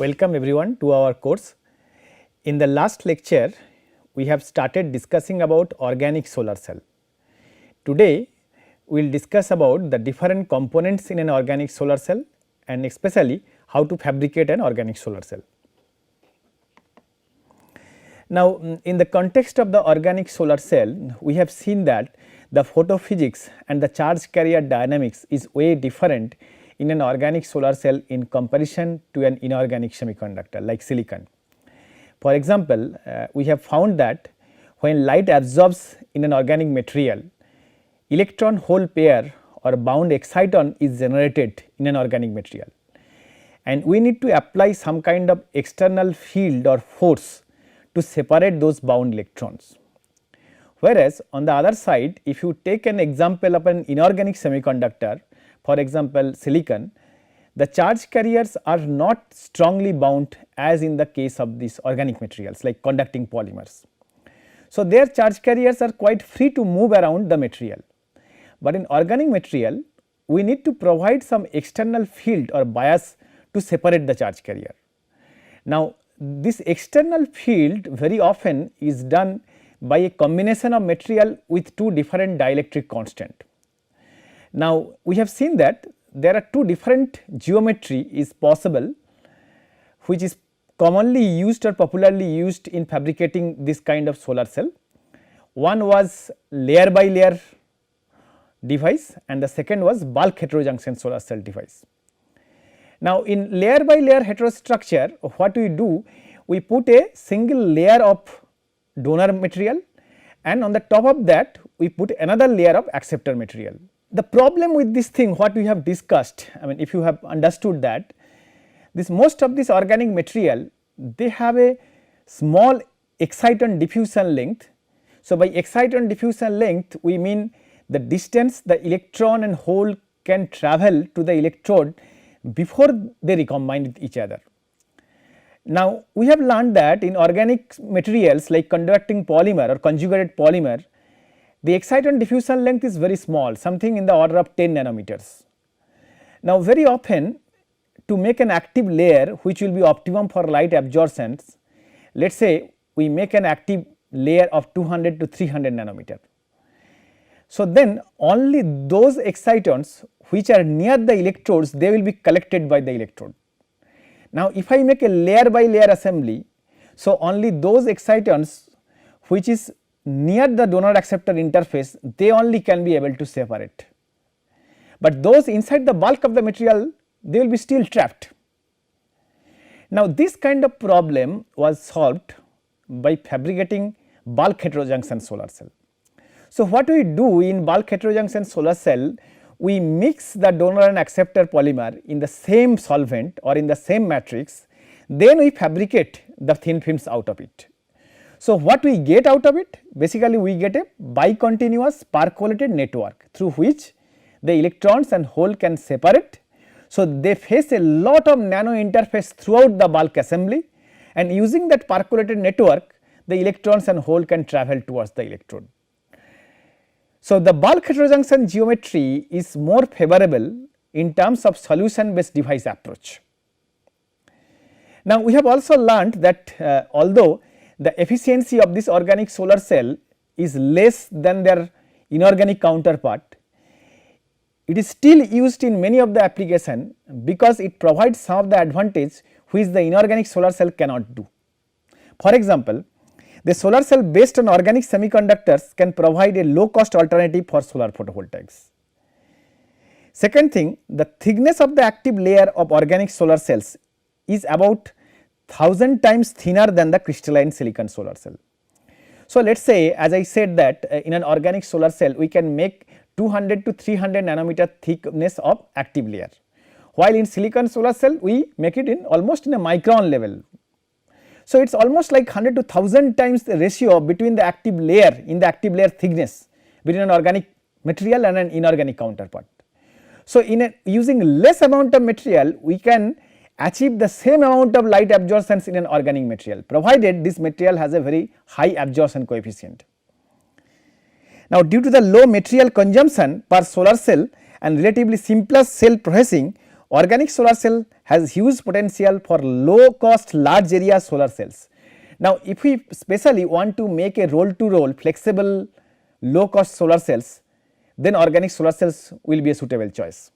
Welcome everyone to our course. In the last lecture, we have started discussing about organic solar cell. Today, we will discuss about the different components in an organic solar cell and especially how to fabricate an organic solar cell. Now, in the context of the organic solar cell, we have seen that the photophysics and the charge carrier dynamics is way different in an organic solar cell in comparison to an inorganic semiconductor like silicon. For example, we have found that when light absorbs in an organic material, electron hole pair or bound exciton is generated in an organic material, and we need to apply some kind of external field or force to separate those bound electrons. Whereas, on the other side, if you take an example of an inorganic semiconductor, for example silicon, the charge carriers are not strongly bound as in the case of these organic materials like conducting polymers. So, their charge carriers are quite free to move around the material, but in organic material we need to provide some external field or bias to separate the charge carrier. Now, this external field very often is done by a combination of material with two different dielectric constant. Now, we have seen that there are two different geometry is possible which is commonly used or popularly used in fabricating this kind of solar cell. One was layer by layer device and the second was bulk heterojunction solar cell device. Now, in layer by layer heterostructure, what we do, we put a single layer of donor material and on the top of that we put another layer of acceptor material. The problem with this thing what we have discussed, I mean if you have understood that this most of this organic material they have a small exciton diffusion length. So, by exciton diffusion length we mean the distance the electron and hole can travel to the electrode before they recombine with each other. Now, we have learned that in organic materials like conducting polymer or conjugated polymer, the exciton diffusion length is very small, something in the order of 10 nanometers. Now, very often to make an active layer which will be optimum for light absorptions, let us say we make an active layer of 200 to 300 nanometer. So, then only those excitons which are near the electrodes they will be collected by the electrode. Now, if I make a layer by layer assembly, so only those excitons which is near the donor acceptor interface they only can be able to separate, but those inside the bulk of the material they will be still trapped. Now, this kind of problem was solved by fabricating bulk heterojunction solar cell. So, what we do in bulk heterojunction solar cell, we mix the donor and acceptor polymer in the same solvent or in the same matrix, then we fabricate the thin films out of it. So, what we get out of it? Basically we get a bicontinuous percolated network through which the electrons and hole can separate. So, they face a lot of nano interface throughout the bulk assembly, and using that percolated network the electrons and hole can travel towards the electrode. So, the bulk heterojunction geometry is more favorable in terms of solution based device approach. Now, we have also learnt that although the efficiency of this organic solar cell is less than their inorganic counterpart, it is still used in many of the application because it provides some of the advantage which the inorganic solar cell cannot do. For example, the solar cell based on organic semiconductors can provide a low cost alternative for solar photovoltaics. Second thing, the thickness of the active layer of organic solar cells is about 1000 times thinner than the crystalline silicon solar cell. So, let us say as I said that in an organic solar cell we can make 200 to 300 nanometer thickness of active layer, while in silicon solar cell we make it in almost in a micron level. So, it is almost like 100 to 1000 times the ratio between the active layer in the active layer thickness between an organic material and an inorganic counterpart. So, in using less amount of material we can achieve the same amount of light absorptions in an organic material, provided this material has a very high absorption coefficient. Now, due to the low material consumption per solar cell and relatively simpler cell processing, Organic solar cell has huge potential for low cost large area solar cells. Now, if we specially want to make a roll to roll flexible low cost solar cells, then organic solar cells will be a suitable choice.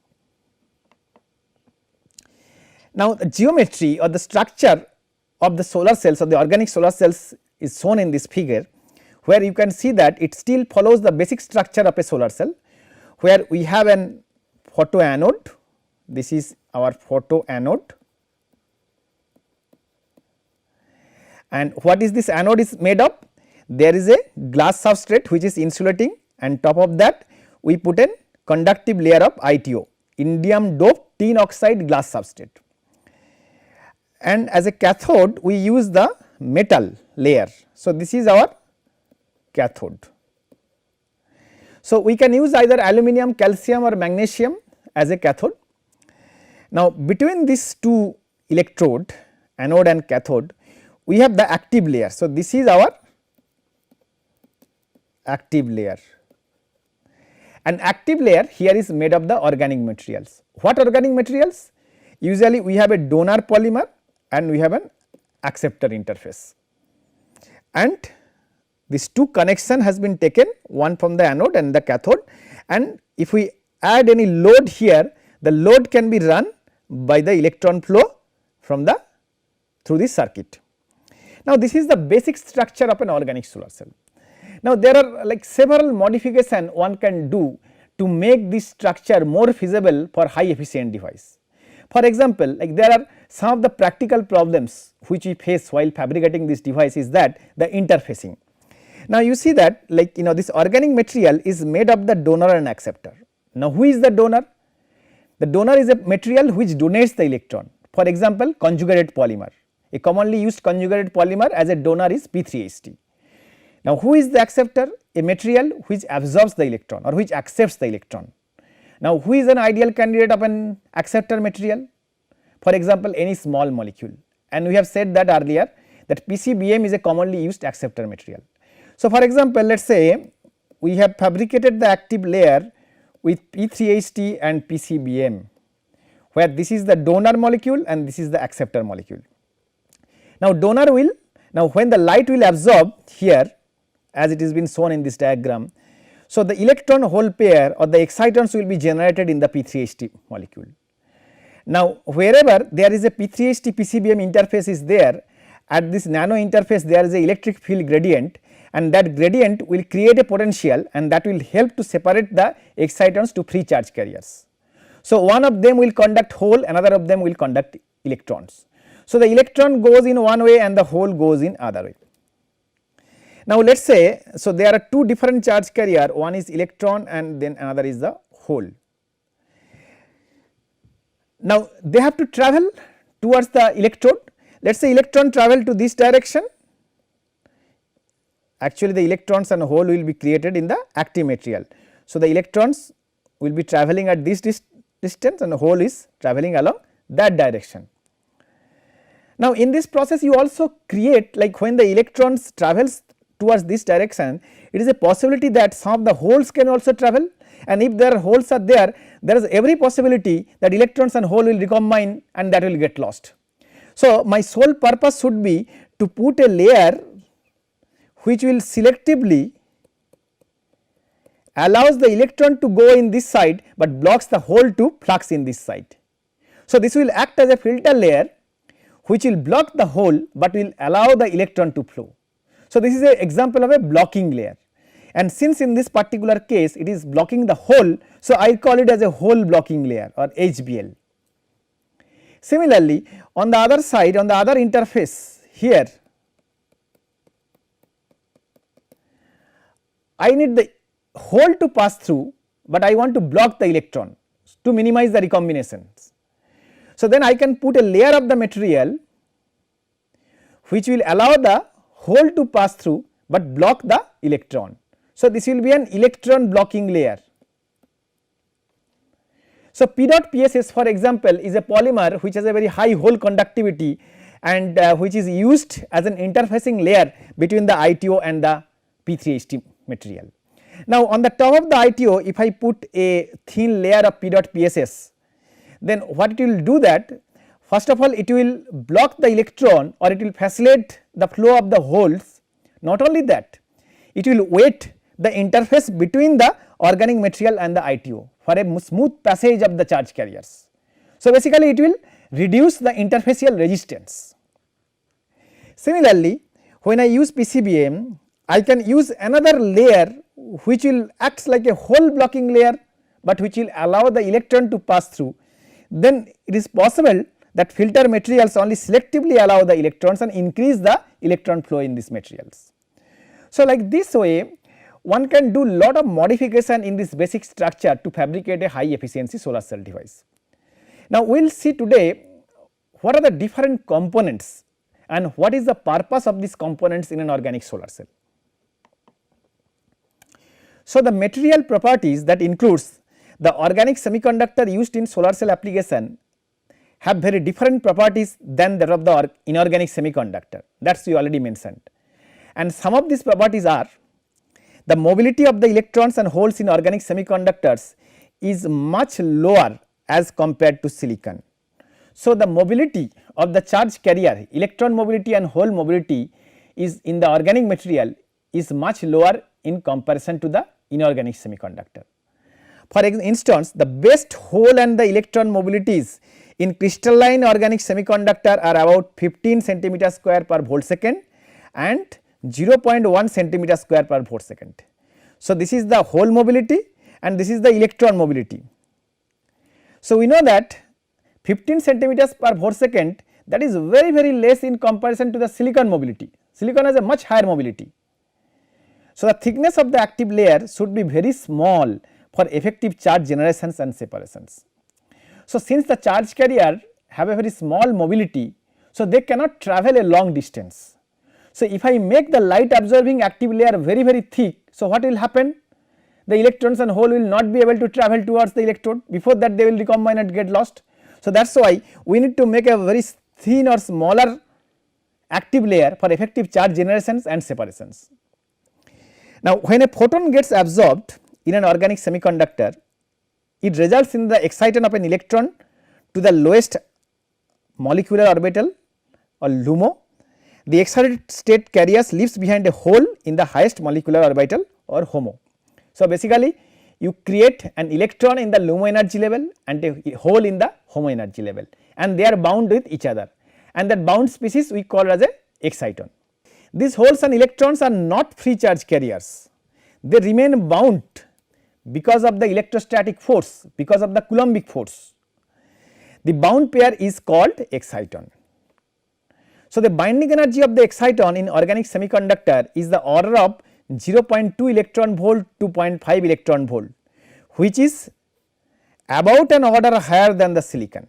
Now, the geometry or the structure of the solar cells or the organic solar cells is shown in this figure, where you can see that it still follows the basic structure of a solar cell, where we have an photoanode. This is our photoanode, and what is this anode is made of? There is a glass substrate which is insulating, and top of that we put a conductive layer of ITO, indium doped tin oxide glass substrate, and as a cathode we use the metal layer. So, this is our cathode. So, we can use either aluminum, calcium or magnesium as a cathode. Now, between these two electrode, anode and cathode, we have the active layer. So, this is our active layer, and active layer here is made of the organic materials. What organic materials? Usually we have a donor polymer and we have an acceptor interface, and these two connection has been taken, one from the anode and the cathode, and if we add any load here, the load can be run by the electron flow from the through this circuit. Now, this is the basic structure of an organic solar cell. Now, there are like several modifications one can do to make this structure more feasible for high efficient device. For example, like there are some of the practical problems which we face while fabricating this device is that the interfacing. Now, you see that like this organic material is made of the donor and acceptor. Now, who is the donor? The donor is a material which donates the electron. For example, conjugated polymer. A commonly used conjugated polymer as a donor is P3H-T. Now, who is the acceptor? A material which absorbs the electron or which accepts the electron. Now, who is an ideal candidate of an acceptor material? For example, any small molecule, and we have said that earlier that PCBM is a commonly used acceptor material. So, for example, let us say we have fabricated the active layer with P3H-T and PCBM, where this is the donor molecule and this is the acceptor molecule. Now, donor will, now when the light will absorb here as it is been shown in this diagram. So, the electron hole pair or the excitons will be generated in the P3H-T molecule. Now, wherever there is a P3H-T PCBM interface is there, at this nano interface there is a electric field gradient, and that gradient will create a potential, and that will help to separate the excitons to free charge carriers. So, one of them will conduct hole, another of them will conduct electrons. So, the electron goes in one way and the hole goes in other way. Now, let us say, so there are two different charge carrier, one is electron and then another is the hole. Now, they have to travel towards the electrode. Let us say electron travel to this direction. Actually, the electrons and hole will be created in the active material. So, the electrons will be traveling at this distance and the hole is traveling along that direction. Now, in this process you also create, like when the electrons travels towards this direction, it is a possibility that some of the holes can also travel, and if there are holes are there, there is every possibility that electrons and hole will recombine and that will get lost. So, my sole purpose should be to put a layer which will selectively allows the electron to go in this side, but blocks the hole to flux in this side. So, this will act as a filter layer which will block the hole, but will allow the electron to flow. So, this is an example of a blocking layer, and since in this particular case it is blocking the hole, so I call it as a hole blocking layer or HBL. Similarly, on the other side, on the other interface here, I need the hole to pass through, but I want to block the electron to minimize the recombinations. So, then I can put a layer of the material which will allow the hole to pass through, but block the electron. So, this will be an electron blocking layer. So, P dot PSS for example is a polymer which has a very high hole conductivity and which is used as an interfacing layer between the ITO and the P3H-T material. Now, on the top of the ITO, if I put a thin layer of P dot PSS, then what it will do that, first of all it will block the electron or it will facilitate the flow of the holes. Not only that, it will weight the interface between the organic material and the ITO for a smooth passage of the charge carriers. So, basically it will reduce the interfacial resistance. Similarly, when I use PCBM, I can use another layer which will act like a hole blocking layer, but which will allow the electron to pass through. Then it is possible that filter materials only selectively allow the electrons and increase the electron flow in these materials. So, like this way one can do lot of modification in this basic structure to fabricate a high efficiency solar cell device. Now, we will see today what are the different components and what is the purpose of these components in an organic solar cell. So, the material properties that includes the organic semiconductor used in solar cell application have very different properties than that of the inorganic semiconductor, that is we already mentioned. And some of these properties are: the mobility of the electrons and holes in organic semiconductors is much lower as compared to silicon. So, the mobility of the charge carrier, electron mobility and hole mobility is in the organic material is much lower in comparison to the inorganic semiconductor. For instance, the best hole and the electron mobilities in crystalline organic semiconductor are about 15 centimeter square per volt second and 0.1 centimeter square per volt second. So, this is the hole mobility and this is the electron mobility. So, we know that 15 centimeters per volt second, that is very less in comparison to the silicon mobility. Silicon has a much higher mobility. So, the thickness of the active layer should be very small for effective charge generations and separations. So, since the charge carrier have a very small mobility, so they cannot travel a long distance. So, if I make the light absorbing active layer very thick, so what will happen? The electrons and hole will not be able to travel towards the electrode, before that they will recombine and get lost. So, that is why we need to make a very thin or smaller active layer for effective charge generations and separations. Now, when a photon gets absorbed in an organic semiconductor, it results in the exciton of an electron to the lowest molecular orbital or LUMO. The excited state carriers leaves behind a hole in the highest molecular orbital or HOMO. So, basically you create an electron in the LUMO energy level and a hole in the HOMO energy level, and they are bound with each other, and that bound species we call as a exciton. These holes and electrons are not free charge carriers, they remain bound because of the electrostatic force, because of the Coulombic force. The bound pair is called exciton. So, the binding energy of the exciton in organic semiconductor is the order of 0.2 electron volt to 0.5 electron volt, which is about an order higher than the silicon.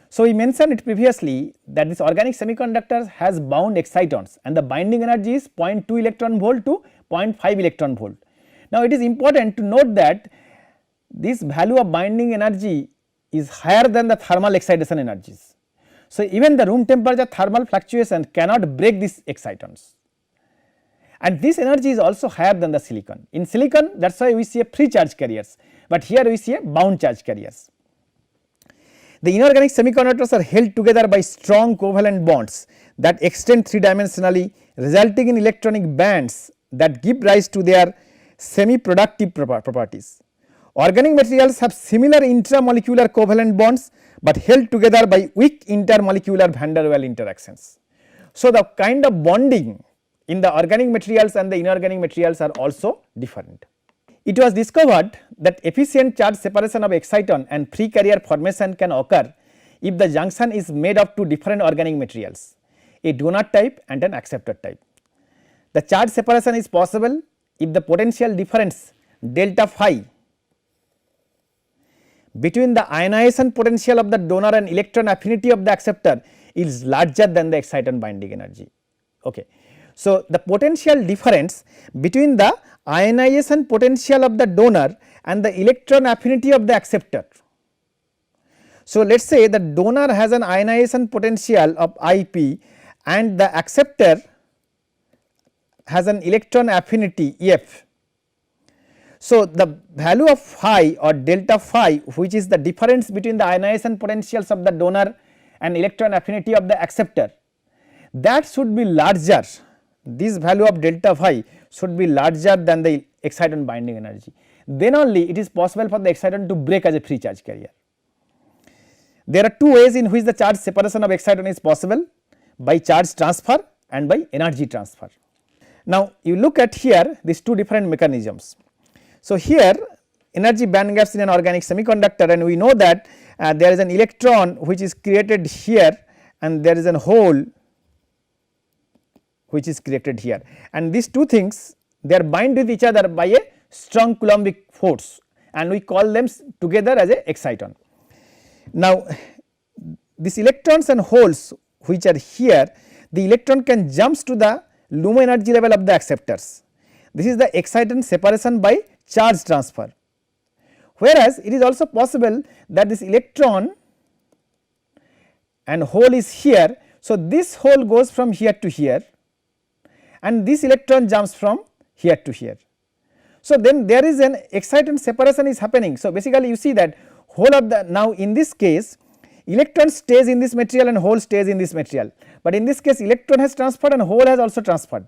So, we mentioned it previously that this organic semiconductor has bound excitons and the binding energy is 0.2 electron volt to 0.5 electron volt. Now, it is important to note that this value of binding energy is higher than the thermal excitation energies. So, even the room temperature thermal fluctuation cannot break these excitons, and this energy is also higher than the silicon. In silicon, that is why we see a free charge carriers, but here we see a bound charge carriers. The inorganic semiconductors are held together by strong covalent bonds that extend 3-dimensionally, resulting in electronic bands that give rise to their semi-productive properties. Organic materials have similar intramolecular covalent bonds, but held together by weak intermolecular van der Waals interactions. So, the kind of bonding in the organic materials and the inorganic materials are also different. It was discovered that efficient charge separation of exciton and free carrier formation can occur if the junction is made of two different organic materials, a donor type and an acceptor type. The charge separation is possible if the potential difference delta phi between the ionization potential of the donor and electron affinity of the acceptor is larger than the exciton binding energy. Okay. So, the potential difference between the ionization potential of the donor and the electron affinity of the acceptor. So, let us say the donor has an ionization potential of IP and the acceptor has an electron affinity F. So, the value of phi or delta phi, which is the difference between the ionization potentials of the donor and electron affinity of the acceptor, that should be larger. This value of delta phi should be larger than the exciton binding energy. Then only it is possible for the exciton to break as a free charge carrier. There are two ways in which the charge separation of exciton is possible, by charge transfer and by energy transfer. Now, you look at here these two different mechanisms. So, here energy band gaps in an organic semiconductor, and we know that there is an electron which is created here and there is a hole which is created here, and these two things they are bind with each other by a strong Coulombic force, and we call them together as a exciton. Now, these electrons and holes which are here, the electron can jumps to the LUMO energy level of the acceptors. This is the exciton separation by charge transfer, whereas it is also possible that this electron and hole is here. So, this hole goes from here to here and this electron jumps from here to here. So, then there is an exciton separation is happening. So, basically you see that whole of the, now in this case electron stays in this material and hole stays in this material, but in this case electron has transferred and hole has also transferred.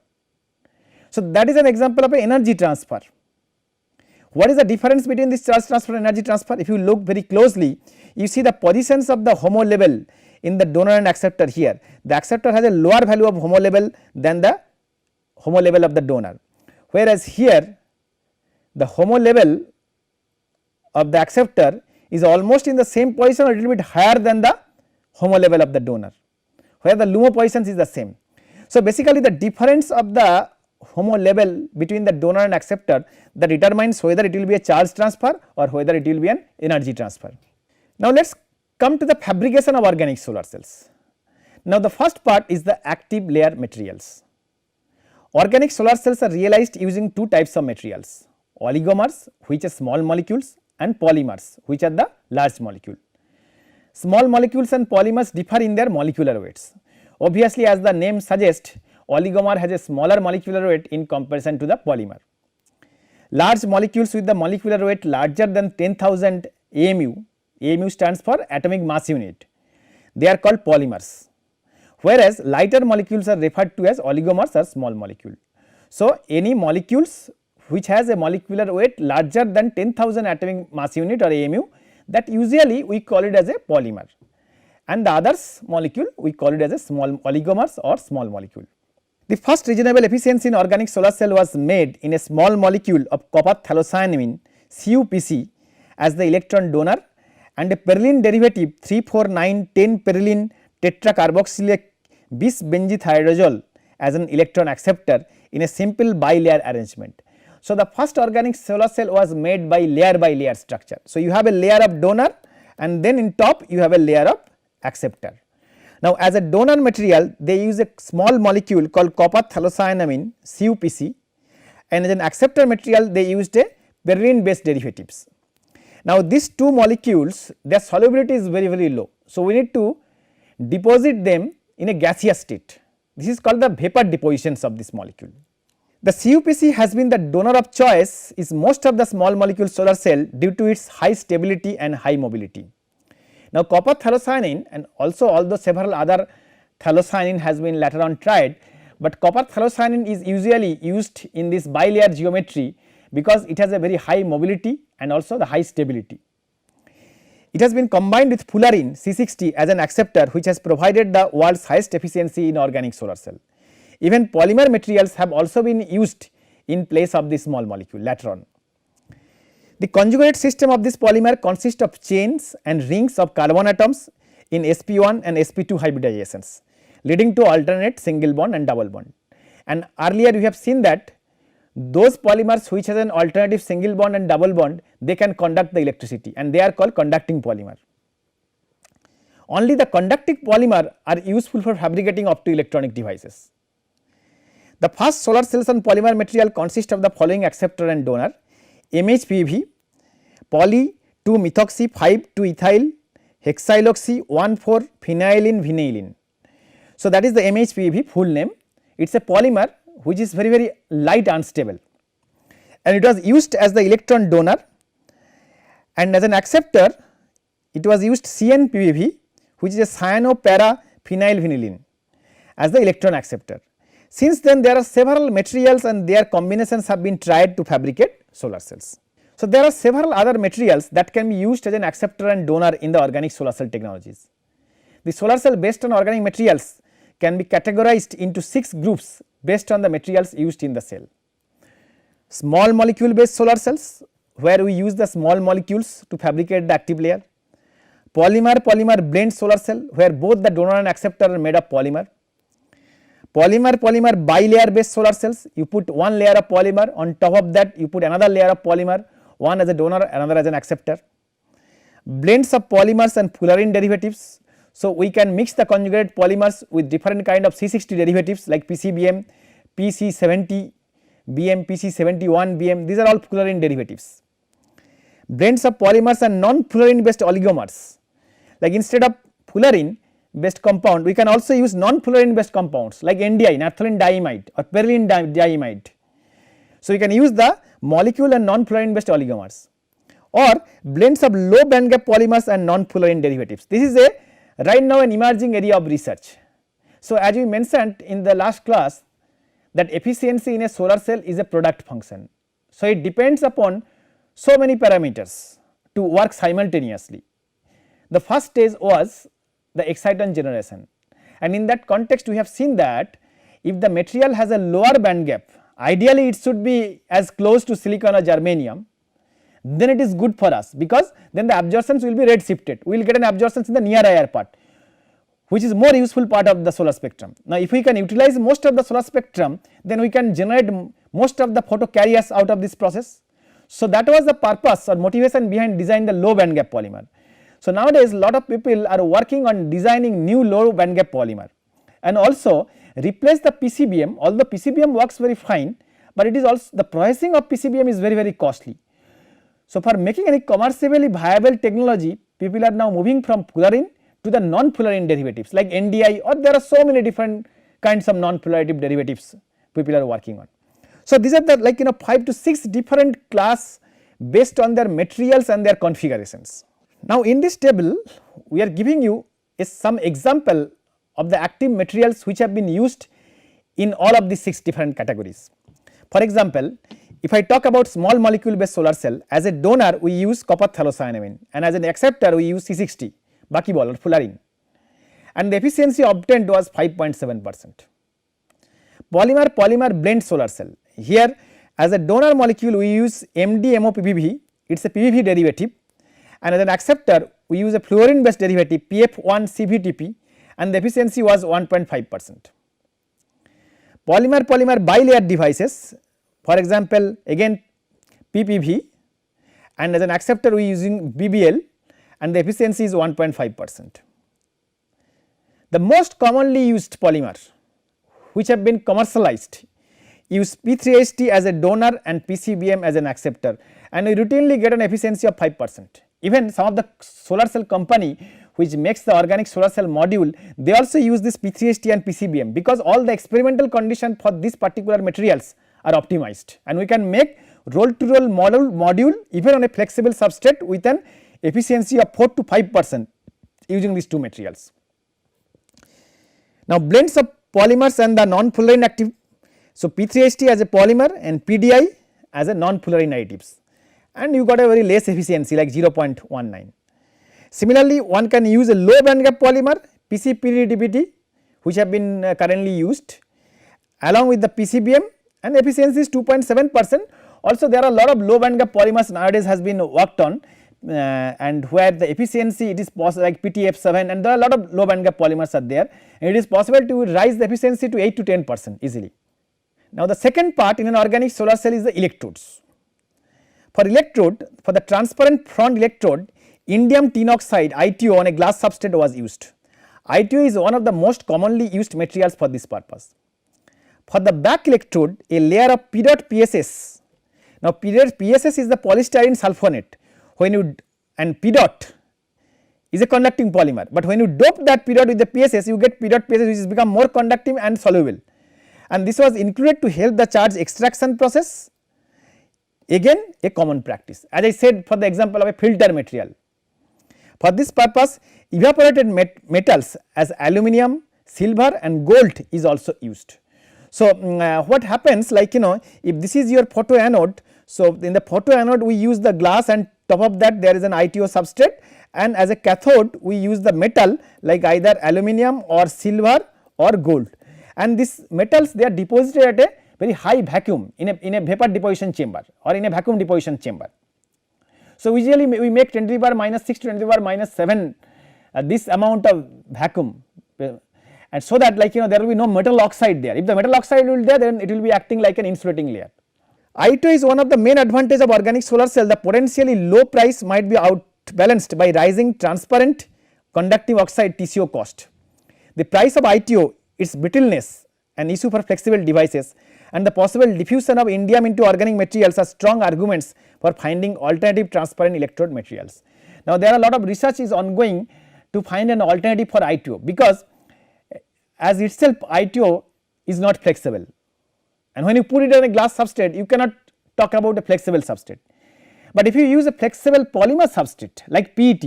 So, that is an example of a energy transfer. What is the difference between this charge transfer and energy transfer? If you look very closely, you see the positions of the HOMO level in the donor and acceptor here. The acceptor has a lower value of HOMO level than the HOMO level of the donor, whereas here the HOMO level of the acceptor is almost in the same position or a little bit higher than the HOMO level of the donor, where the LUMO positions is the same. So, basically the difference of the HOMO level between the donor and acceptor that determines whether it will be a charge transfer or whether it will be an energy transfer. Now, let us come to the fabrication of organic solar cells. Now, the first part is the active layer materials. Organic solar cells are realized using two types of materials, oligomers which are small molecules and polymers which are the large molecule. Small molecules and polymers differ in their molecular weights. Obviously, as the name suggests, oligomer has a smaller molecular weight in comparison to the polymer. Large molecules with the molecular weight larger than 10,000 AMU, AMU stands for atomic mass unit, they are called polymers, whereas lighter molecules are referred to as oligomers or small molecule. So, any molecules which has a molecular weight larger than 10,000 atomic mass unit or AMU, that usually we call it as a polymer, and the others molecule we call it as a small oligomers or small molecule. The first reasonable efficiency in organic solar cell was made in a small molecule of copper phthalocyanamine CuPC as the electron donor and a perylene derivative 3,4,9,10 perylene tetracarboxylate bis benzethiohydrozole as an electron acceptor in a simple bilayer arrangement. So, the first organic solar cell was made by layer structure. So, you have a layer of donor and then in top you have a layer of acceptor. Now, as a donor material they use a small molecule called copper phthalocyanamine CuPC, and as an acceptor material they used a perylene based derivatives. Now, these two molecules their solubility is very low. So, we need to deposit them in a gaseous state. This is called the vapor depositions of this molecule. The CuPC has been the donor of choice is most of the small molecule solar cell due to its high stability and high mobility. Now, copper phthalocyanine and also although several other phthalocyanine has been later on tried, but copper phthalocyanine is usually used in this bilayer geometry because it has a very high mobility and also the high stability. It has been combined with fullerene C60 as an acceptor which has provided the world's highest efficiency in organic solar cell. Even polymer materials have also been used in place of this small molecule later on. The conjugate system of this polymer consists of chains and rings of carbon atoms in sp1 and sp2 hybridizations, leading to alternate single bond and double bond. And earlier we have seen that those polymers which has an alternative single bond and double bond, they can conduct the electricity and they are called conducting polymer. Only the conducting polymer are useful for fabricating optoelectronic devices. The first solar cells on polymer material consist of the following acceptor and donor: MHPV, poly 2-methoxy 5-2-ethyl hexyloxy 1,4-phenylene vinylene. So, that is the MHPV full name. It is a polymer which is very light unstable, and it was used as the electron donor, and as an acceptor it was used CN-PBV, which is a cyanopara-phenylvinylene as the electron acceptor. Since then there are several materials and their combinations have been tried to fabricate solar cells. So, there are several other materials that can be used as an acceptor and donor in the organic solar cell technologies. The solar cell based on organic materials can be categorized into 6 groups based on the materials used in the cell. Small molecule based solar cells, where we use the small molecules to fabricate the active layer. Polymer blend solar cell, where both the donor and acceptor are made of polymer. Polymer bilayer based solar cells, you put one layer of polymer, on top of that you put another layer of polymer, one as a donor, another as an acceptor. Blends of polymers and fullerene derivatives. So, we can mix the conjugated polymers with different kind of C60 derivatives like PCBM, PC70 BM, PC71 BM, these are all fullerene derivatives. Blends of polymers and non-fullerene based oligomers, like instead of fullerene based compound we can also use non-fullerene based compounds like NDI, naphthalene diimide or peroline diimide. So, you can use the molecule and non-fullerene based oligomers, or blends of low band gap polymers and non-fullerene derivatives. This is a right now an emerging area of research. So, as we mentioned in the last class that efficiency in a solar cell is a product function. So, it depends upon so many parameters to work simultaneously. The first stage was the exciton generation, and in that context we have seen that if the material has a lower band gap, ideally it should be as close to silicon or germanium, then it is good for us, because then the absorptions will be red shifted, we will get an absorptions in the near IR part, which is more useful part of the solar spectrum. Now, if we can utilize most of the solar spectrum, then we can generate most of the photo carriers out of this process. So, that was the purpose or motivation behind designing the low band gap polymer. So, nowadays lot of people are working on designing new low band gap polymer and also replace the PCBM, although PCBM works very fine, but it is also the processing of PCBM is very costly. So, for making any commercially viable technology, people are now moving from fullerene to the non-fullerene derivatives like NDI, or there are so many different kinds of non-fullerene derivatives people are working on. So, these are the 5 to 6 different class based on their materials and their configurations. Now, in this table we are giving you some example of the active materials which have been used in all of these 6 different categories. For example, if I talk about small molecule based solar cell, as a donor we use copper phthalocyanamine and as an acceptor we use C60 buckyball or fullerene, and the efficiency obtained was 5.7%. Polymer blend solar cell, here as a donor molecule we use MDMO-PBV, it is a PBV derivative, and as an acceptor we use a fluorine based derivative PF1-CVTP, and the efficiency was 1.5%. Polymer bilayer devices, for example again PPV, and as an acceptor we are using BBL, and the efficiency is 1.5%. The most commonly used polymer which have been commercialized use P3HT as a donor and PCBM as an acceptor, and we routinely get an efficiency of 5%. Even some of the solar cell company which makes the organic solar cell module, they also use this P3HT and PCBM, because all the experimental condition for these particular materials are optimized, and we can make roll to roll module even on a flexible substrate with an efficiency of 4 to 5% using these two materials. Now, blends of polymers and the non-fullerene active. So, P3HT as a polymer and PDI as a non-fullerene additives, and you got a very less efficiency like 0.19. Similarly, one can use a low band gap polymer PCPDBT, which have been currently used along with the PCBM, and efficiency is 2.7%. Also, there are a lot of low band gap polymers nowadays has been worked on, and where the efficiency it is possible like PTF7, and there are a lot of low band gap polymers are there, and it is possible to rise the efficiency to 8 to 10% easily. Now, the second part in an organic solar cell is the electrodes. For electrode, for the transparent front electrode, indium tin oxide ITO on a glass substrate was used. ITO is one of the most commonly used materials for this purpose. For the back electrode, a layer of PEDOT PSS. Now, PSS is the polystyrene sulfonate, when you, and PEDOT is a conducting polymer, but when you dope that PEDOT with the PSS, you get PEDOT PSS which is become more conductive and soluble, and this was included to help the charge extraction process again a common practice. As I said, for the example of a filter material, for this purpose evaporated metals as aluminum, silver and gold is also used. So, what happens, like if this is your photoanode, so in the photoanode we use the glass and top of that there is an ITO substrate, and as a cathode we use the metal like either aluminum or silver or gold, and these metals they are deposited at a very high vacuum in a vapor deposition chamber or in a vacuum deposition chamber. So, usually we make 10 to the power minus 6 to 10 to the power minus 7 this amount of vacuum, and so that there will be no metal oxide there. If the metal oxide will be there, then it will be acting like an insulating layer. ITO is one of the main advantage of organic solar cell. The potentially low price might be outbalanced by rising transparent conductive oxide TCO cost. The price of ITO, its brittleness, an issue for flexible devices, and the possible diffusion of indium into organic materials are strong arguments for finding alternative transparent electrode materials. Now, there are a lot of research is ongoing to find an alternative for ITO, because as itself ITO is not flexible, and when you put it on a glass substrate you cannot talk about a flexible substrate. But if you use a flexible polymer substrate like PET,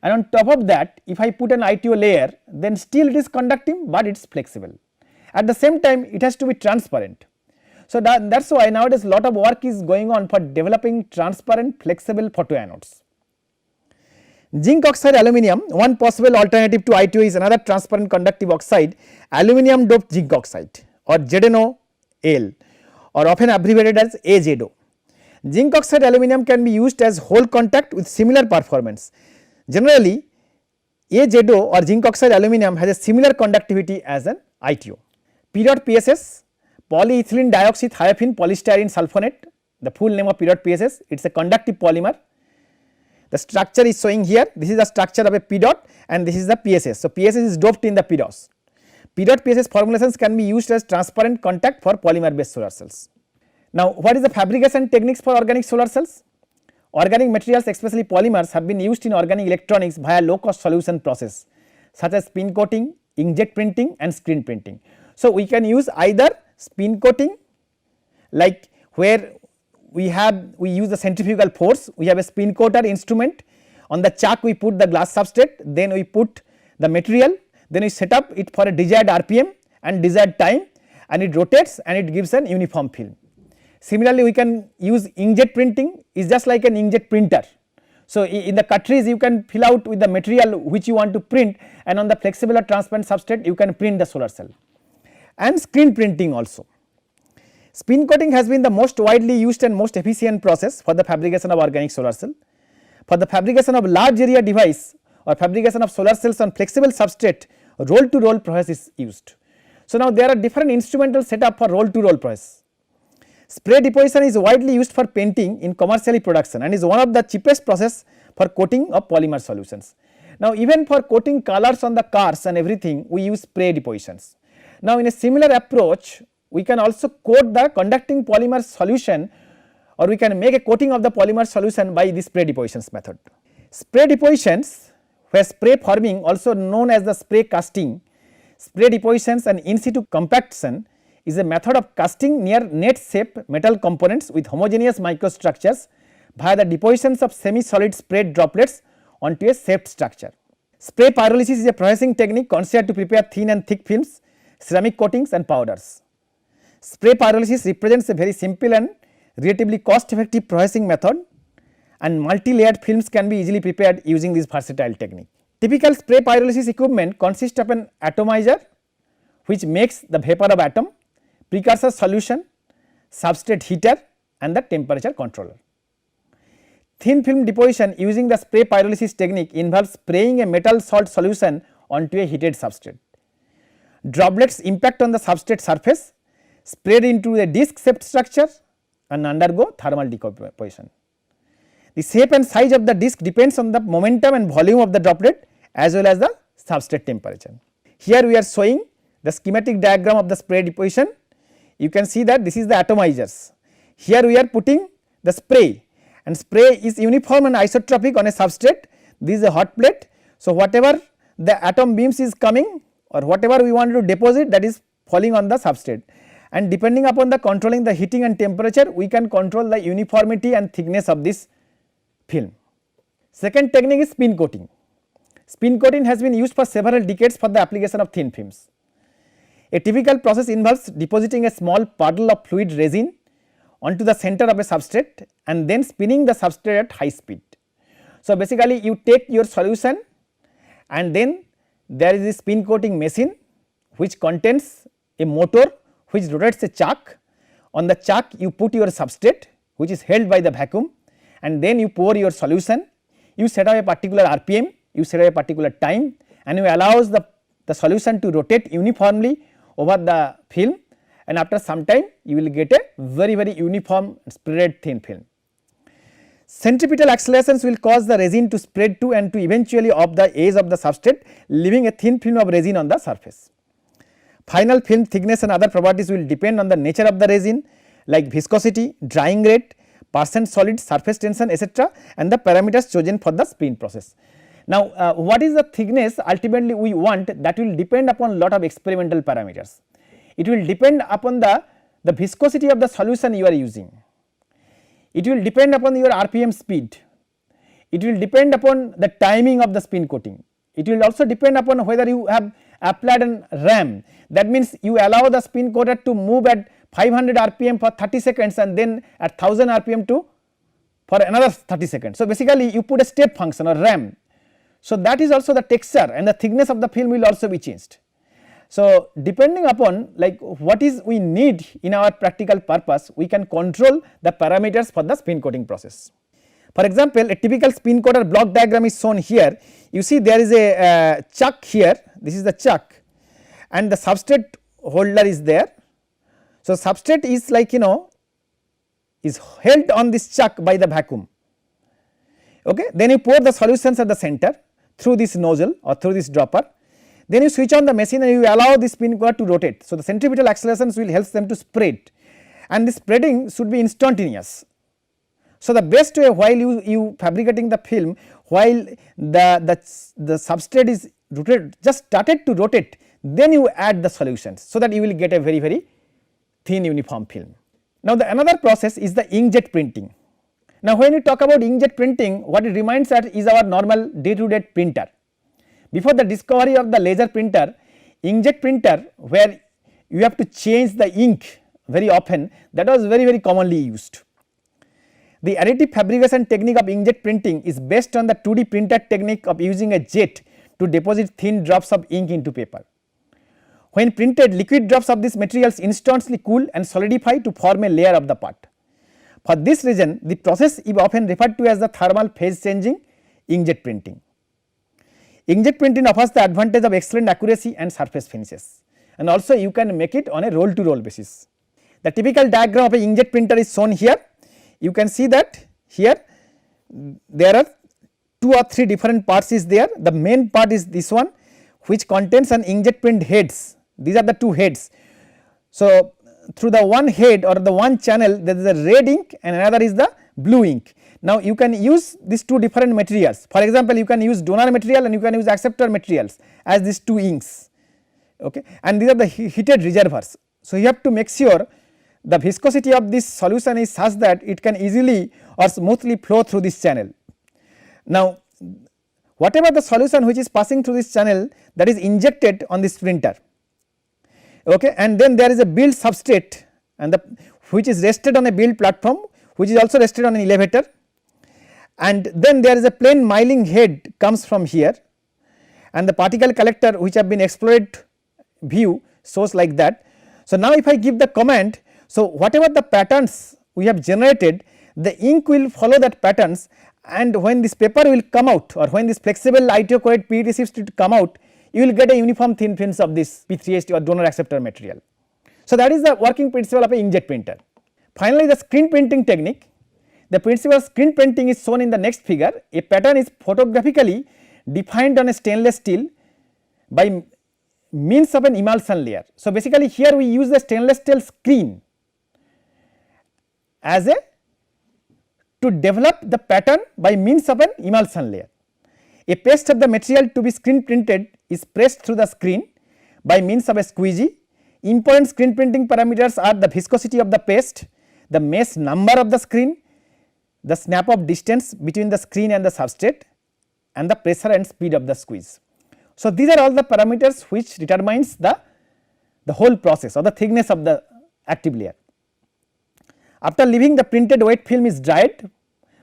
and on top of that if I put an ITO layer, then still it is conducting but it is flexible. At the same time it has to be transparent. So, that is why nowadays lot of work is going on for developing transparent flexible photoanodes. Zinc oxide aluminum, one possible alternative to ITO is another transparent conductive oxide, aluminum doped zinc oxide or ZNOL, or often abbreviated as AZO. Zinc oxide aluminum can be used as whole contact with similar performance. Generally AZO or zinc oxide aluminum has a similar conductivity as an ITO. PEDOT PSS, polyethylene dioxythiophene polystyrene sulfonate, the full name of PEDOT PSS, it is a conductive polymer. The structure is showing here, this is the structure of a PEDOT and this is the PSS. So, PSS is doped in the PEDOS. PEDOT PSS formulations can be used as transparent contact for polymer based solar cells. Now, what is the fabrication techniques for organic solar cells? Organic materials, especially polymers, have been used in organic electronics via low cost solution process such as spin coating, inkjet printing and screen printing. So, we can use either spin coating, like where we use the centrifugal force, we have a spin coater instrument, on the chuck we put the glass substrate, then we put the material, then we set up it for a desired RPM and desired time, and it rotates and it gives an uniform film. Similarly, we can use inkjet printing, is just like an inkjet printer. So, in the cartridge you can fill out with the material which you want to print, and on the flexible or transparent substrate you can print the solar cell. And screen printing also. Spin coating has been the most widely used and most efficient process for the fabrication of organic solar cell. For the fabrication of large area device or fabrication of solar cells on flexible substrate, roll to roll process is used. So, now there are different instrumental setup for roll to roll process. Spray deposition is widely used for painting in commercially production and is one of the cheapest process for coating of polymer solutions. Now, even for coating colors on the cars and everything we use spray depositions. Now, in a similar approach we can also coat the conducting polymer solution, or we can make a coating of the polymer solution by this spray depositions method. Spray depositions, where spray forming, also known as the spray casting, spray depositions and in situ compaction is a method of casting near net shape metal components with homogeneous microstructures via the depositions of semi solid sprayed droplets onto a shaped structure. Spray pyrolysis is a processing technique considered to prepare thin and thick films, ceramic coatings and powders. Spray pyrolysis represents a very simple and relatively cost effective processing method, and multi-layered films can be easily prepared using this versatile technique. Typical spray pyrolysis equipment consists of an atomizer which makes the vapor of atom, precursor solution, substrate heater and the temperature controller. Thin film deposition using the spray pyrolysis technique involves spraying a metal salt solution onto a heated substrate. Droplets impact on the substrate surface, spread into a disc shaped structure and undergo thermal decomposition. The shape and size of the disc depends on the momentum and volume of the droplet as well as the substrate temperature. Here we are showing the schematic diagram of the spray deposition. You can see that this is the atomizers. Here we are putting the spray, and spray is uniform and isotropic on a substrate. This is a hot plate. So, whatever the atom beams is coming or whatever we want to deposit, that is falling on the substrate, and depending upon the controlling the heating and temperature, we can control the uniformity and thickness of this film. Second technique is spin coating. Spin coating has been used for several decades for the application of thin films. A typical process involves depositing a small puddle of fluid resin onto the center of a substrate and then spinning the substrate at high speed. So, basically you take your solution and then there is a spin coating machine which contains a motor which rotates a chuck. On the chuck you put your substrate which is held by the vacuum, and then you pour your solution. You set up a particular RPM, you set up a particular time, and you allows the solution to rotate uniformly over the film, and after some time you will get a very uniform spread thin film. Centripetal accelerations will cause the resin to spread to and to eventually off the edge of the substrate, leaving a thin film of resin on the surface. Final film thickness and other properties will depend on the nature of the resin like viscosity, drying rate, percent solid, surface tension, etc., and the parameters chosen for the spin process. Now, what is the thickness ultimately we want, that will depend upon lot of experimental parameters. It will depend upon the viscosity of the solution you are using. It will depend upon your RPM speed. It will depend upon the timing of the spin coating. It will also depend upon whether you have applied an RAM. That means you allow the spin coater to move at 500 RPM for 30 seconds and then at 1000 RPM for another 30 seconds. So, basically you put a step function or RAM. So, that is also the texture and the thickness of the film will also be changed. So, depending upon like what is we need in our practical purpose, we can control the parameters for the spin coating process. For example, a typical spin coater block diagram is shown here. You see there is a chuck here, this is the chuck, and the substrate holder is there. So, substrate is like is held on this chuck by the vacuum. Okay. Then you pour the solutions at the center through this nozzle or through this dropper. Then you switch on the machine and you allow the spin coater to rotate. So, the centripetal accelerations will help them to spread, and the spreading should be instantaneous. So, the best way while you fabricating the film, while the substrate is rotated, just started to rotate, then you add the solutions, so that you will get a very thin uniform film. Now, the another process is the inkjet printing. Now, when we talk about inkjet printing, what it reminds us is our normal day to day printer. Before the discovery of the laser printer, inkjet printer where you have to change the ink very often, that was very commonly used. The additive fabrication technique of inkjet printing is based on the 2D printer technique of using a jet to deposit thin drops of ink into paper. When printed, liquid drops of these materials instantly cool and solidify to form a layer of the part. For this reason, the process is often referred to as the thermal phase changing inkjet printing. Inkjet printing offers the advantage of excellent accuracy and surface finishes, and also you can make it on a roll to roll basis. The typical diagram of an inkjet printer is shown here. You can see that here there are 2 or 3 different parts is there. The main part is this one, which contains an inkjet print heads. These are the 2 heads. So, through the one head or the one channel, there is a red ink and another is the blue ink. Now, you can use these 2 different materials. For example, you can use donor material and you can use acceptor materials as these 2 inks, okay, and these are the heated reservoirs. So, you have to make sure the viscosity of this solution is such that it can easily or smoothly flow through this channel. Now, whatever the solution which is passing through this channel, that is injected on this printer, okay, and then there is a build substrate and which is rested on a build platform, which is also rested on an elevator, and then there is a plain milling head comes from here, and the particle collector which have been explored view shows like that. So, now if I give the command, so whatever the patterns we have generated, the ink will follow that patterns, and when this paper will come out or when this flexible ITO coated PET chips to come out, you will get a uniform thin films of this P3HT or donor acceptor material. So, that is the working principle of a inkjet printer. Finally, the screen printing technique. The principle of screen printing is shown in the next figure. A pattern is photographically defined on a stainless steel by means of an emulsion layer. So, basically here we use the stainless steel screen as to develop the pattern by means of an emulsion layer. A paste of the material to be screen printed is pressed through the screen by means of a squeegee. Important screen printing parameters are the viscosity of the paste, the mesh number of the screen, the snap of distance between the screen and the substrate, and the pressure and speed of the squeeze. So, these are all the parameters which determines the whole process or the thickness of the active layer. After leaving the printed wet film is dried,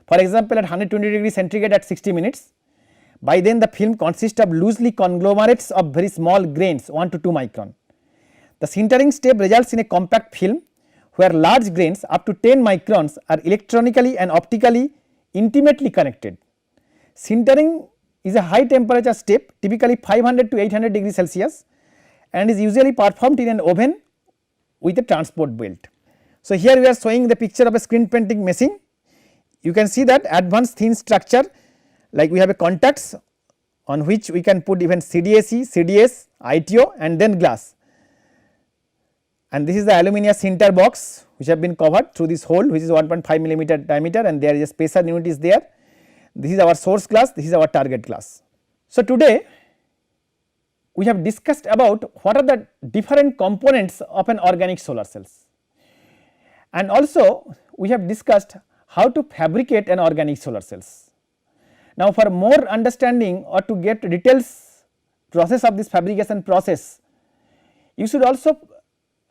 for example at 120 degree centigrade at 60 minutes, by then the film consists of loosely conglomerates of very small grains 1 to 2 micron. The sintering step results in a compact film where large grains up to 10 microns are electronically and optically intimately connected. Sintering is a high temperature step, typically 500 to 800 degrees Celsius, and is usually performed in an oven with a transport belt. So, here we are showing the picture of a screen printing machine. You can see that advanced thin structure, like we have a contacts on which we can put even CDAC, CDS, ITO and then glass. And this is the aluminium sinter box which have been covered through this hole, which is 1.5 millimeter diameter, and there is a spacer unit is there. This is our source glass, this is our target glass. So, today we have discussed about what are the different components of an organic solar cells, and also we have discussed how to fabricate an organic solar cells. Now, for more understanding or to get details process of this fabrication process, you should also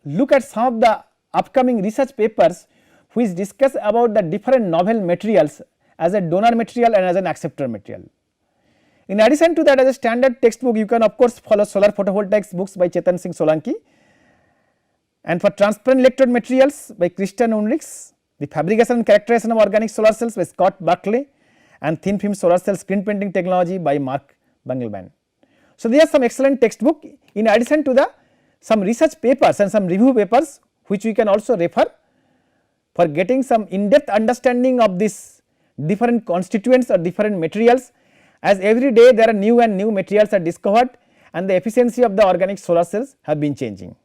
look at some of the upcoming research papers which discuss about the different novel materials as a donor material and as an acceptor material. In addition to that, as a standard textbook, you can of course follow solar photovoltaics books by Chetan Singh Solanki, and for transparent electrode materials by Christian Unrichs, the fabrication and characterization of organic solar cells by Scott Buckley, and thin film solar cell screen printing technology by Mark Bengelman. So, there are some excellent textbook in addition to the some research papers and some review papers which we can also refer for getting some in-depth understanding of this different constituents or different materials, as every day there are new and new materials are discovered and the efficiency of the organic solar cells have been changing.